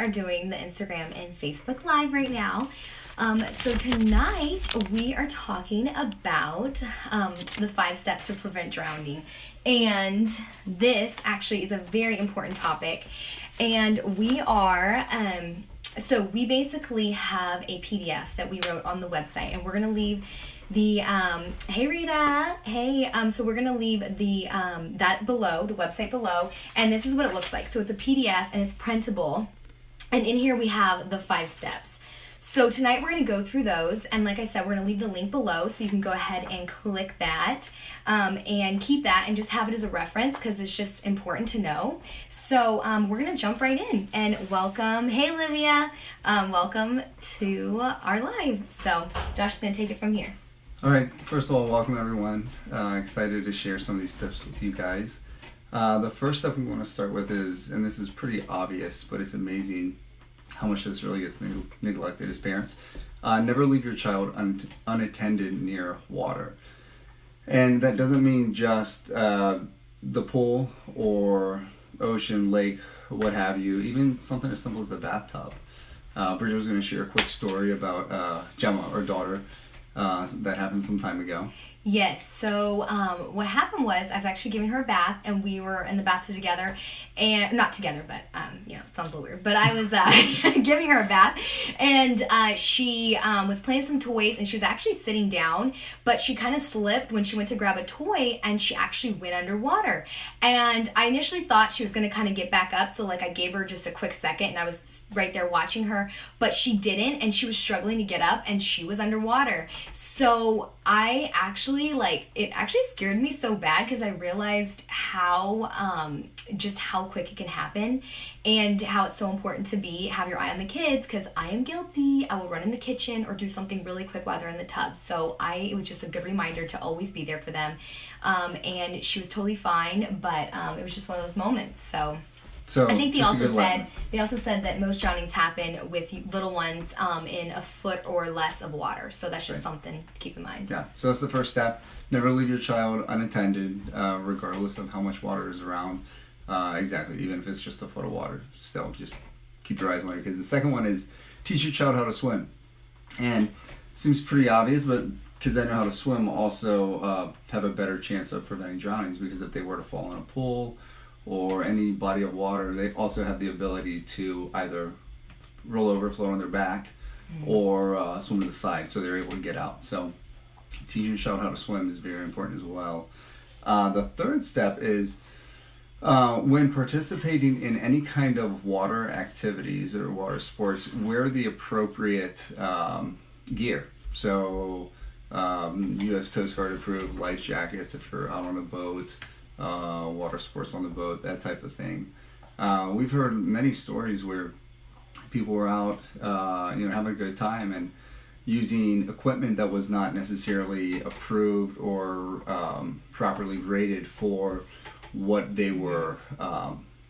are doing the Instagram and Facebook Live right now. So tonight we are talking about the 5 steps to prevent drowning. And this actually is a very important topic. And we are, so we basically have a PDF that we wrote on the website, and we're going to leave the, hey Rita, hey, so we're going to leave the, that below, the website below, and this is what it looks like. So it's a PDF and it's printable, and in here we have the 5 steps. So tonight we're going to go through those, and like I said, we're going to leave the link below so you can go ahead and click that and keep that and just have it as a reference because it's just important to know. So we're going to jump right in and welcome, hey Olivia, welcome to our live. So Josh is going to take it from here. All right, first of all, welcome everyone. Excited to share some of these tips with you guys. The first step we want to start with is, and this is pretty obvious, but it's amazing how much this really gets neglected as parents. Never leave your child unattended near water. And that doesn't mean just the pool or ocean, lake, what have you, even something as simple as a bathtub. Bridget was going to share a quick story about Gemma, our daughter, that happened some time ago. Yes, so what happened was I was actually giving her a bath, and we were in the bathtub together, and not together, but it sounds a little weird, but I was giving her a bath, and she was playing some toys, and she was actually sitting down, but she kind of slipped when she went to grab a toy, and she actually went underwater, and I initially thought she was going to kind of get back up, so like I gave her just a quick second, and I was right there watching her, but she didn't, and she was struggling to get up, and she was underwater. So I actually, it actually scared me so bad because I realized how, just how quick it can happen and how it's so important to have your eye on the kids, because I am guilty. I will run in the kitchen or do something really quick while they're in the tub. So it was just a good reminder to always be there for them. And she was totally fine, but it was just one of those moments. So I think they also said that most drownings happen with little ones in a foot or less of water. So that's just something to keep in mind. Yeah. So that's the first step. Never leave your child unattended, regardless of how much water is around. Exactly. Even if it's just a foot of water, still just keep your eyes on your kids. The second one is teach your child how to swim. And it seems pretty obvious, but kids that know how to swim also have a better chance of preventing drownings, because if they were to fall in a pool or any body of water, they also have the ability to either roll over, float on their back, or swim to the side, so they're able to get out. So teaching your child how to swim is very important as well. The third step is when participating in any kind of water activities or water sports, wear the appropriate gear. So U.S. Coast Guard approved life jackets if you're out on a boat, water sports on the boat, that type of thing. We've heard many stories where people were out, having a good time and using equipment that was not necessarily approved or properly rated for what they were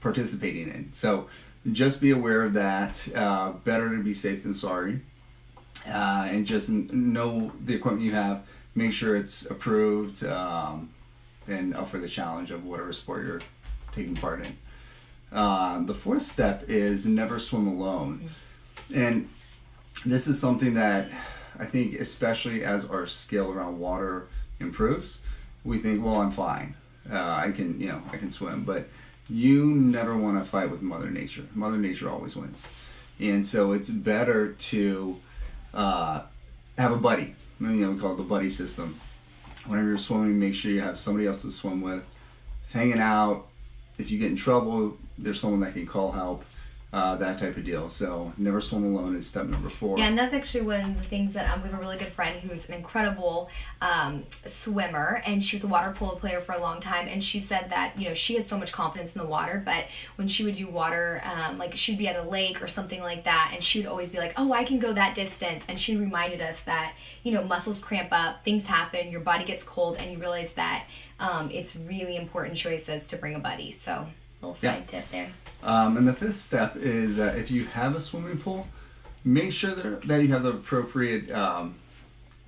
participating in. So just be aware of that. Better to be safe than sorry. And just know the equipment you have. Make sure it's approved. And up for the challenge of whatever sport you're taking part in. The fourth step is never swim alone. And this is something that I think, especially as our skill around water improves, we think, well, I'm fine. I can swim. But you never want to fight with Mother Nature. Mother Nature always wins. And so it's better to have a buddy. We call it the buddy system. Whenever you're swimming, make sure you have somebody else to swim with. It's hanging out. If you get in trouble, there's someone that can call help. That type of deal. So never swim alone is step number 4. Yeah, and that's actually one of the things that we have a really good friend who's an incredible swimmer, and she was a water polo player for a long time, and she said that she had so much confidence in the water, but when she would do water, like she'd be at a lake or something like that, and she would always be like, oh, I can go that distance, and she reminded us that muscles cramp up, things happen, your body gets cold, and you realize that it's really important choices to bring a buddy. So little side tip there. And the 5th step is if you have a swimming pool, make sure that you have the appropriate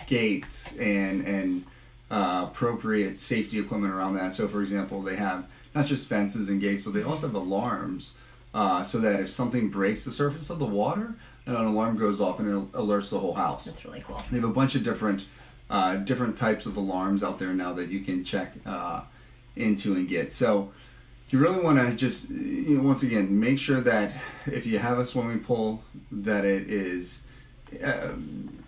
gates and appropriate safety equipment around that. So for example, they have not just fences and gates, but they also have alarms so that if something breaks the surface of the water, an alarm goes off and it alerts the whole house. That's really cool. They have a bunch of different types of alarms out there now that you can check into and get. So you really want to just, once again, make sure that if you have a swimming pool, that it is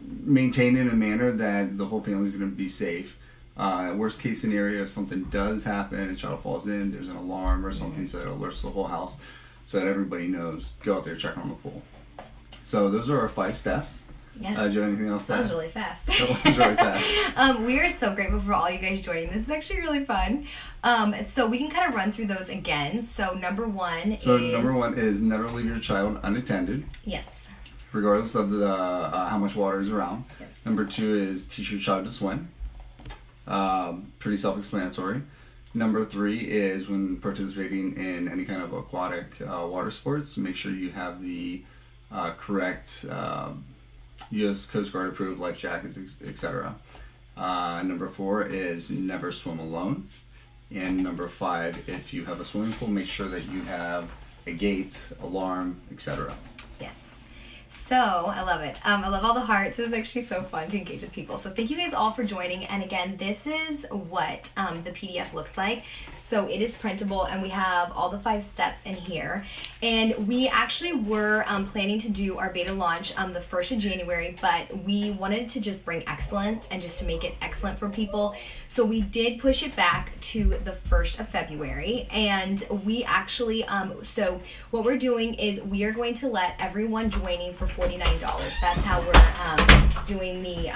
maintained in a manner that the whole family is going to be safe. Worst case scenario, if something does happen, a child falls in, there's an alarm or something, so it alerts the whole house, so that everybody knows, go out there, check on the pool. So those are our 5 steps. Yes. Do you have anything else to add? That was really fast. That was really fast. We are so grateful for all you guys joining. This is actually really fun. So we can kind of run through those again. So number one is never leave your child unattended. Yes. Regardless of the how much water is around. Yes. Number 2 is teach your child to swim. Pretty self-explanatory. Number 3 is when participating in any kind of aquatic water sports, make sure you have the correct U.S. Coast Guard approved life jackets, etc. Number 4 is never swim alone. And number 5, if you have a swimming pool, make sure that you have a gate, alarm, etc. Yes. So, I love it. I love all the hearts. It was actually so fun to engage with people. So thank you guys all for joining. And again, this is what the PDF looks like. So it is printable, and we have all the 5 steps in here. And we actually were planning to do our beta launch the 1st of January, but we wanted to just bring excellence and just to make it excellent for people. So we did push it back to the 1st of February. And we actually, so what we're doing is we are going to let everyone joining for $49. That's how we're doing the...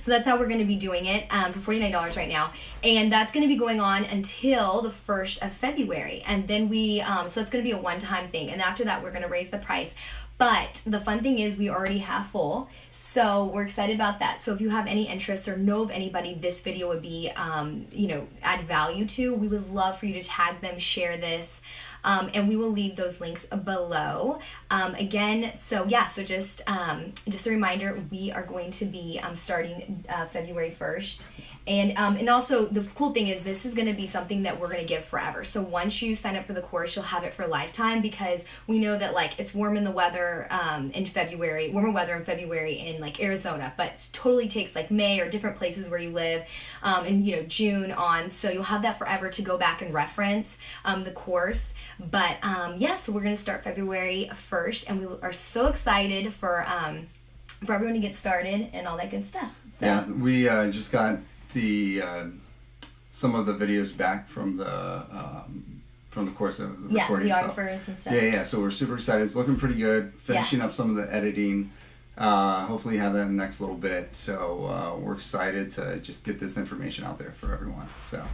So that's how we're going to be doing it for $49 right now. And that's going to be going on until the 1st of February. And then so that's going to be a one-time thing. And after that, we're going to raise the price. But the fun thing is we already have full. So we're excited about that. So if you have any interest or know of anybody this video would be, add value to, we would love for you to tag them, share this. And we will leave those links below. Again, so just a reminder, we are going to be starting February 1st. And also the cool thing is this is going to be something that we're going to give forever. So once you sign up for the course, you'll have it for a lifetime, because we know that it's warmer weather in February in Arizona, but it totally takes May or different places where you live, and June on. So you'll have that forever to go back and reference the course. But so we're going to start February 1st, and we are so excited for everyone to get started and all that good stuff. So. Yeah, we just got the some of the videos back from the course of the recording stuff. And stuff. Yeah. So we're super excited. It's looking pretty good. Finishing up some of the editing. Hopefully have that in the next little bit. So we're excited to just get this information out there for everyone. So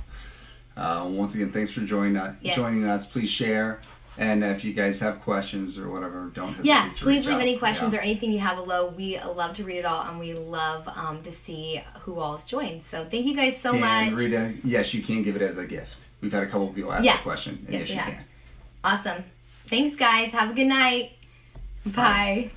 once again, thanks for joining us. Please share. And if you guys have questions or whatever, don't hesitate to reach out. Please leave any questions or anything you have below. We love to read it all, and we love to see who all has joined. So thank you guys so much. And Rita, yes, you can give it as a gift. We've had a couple of people ask the question. And yes, you can. Awesome. Thanks, guys. Have a good night. Bye.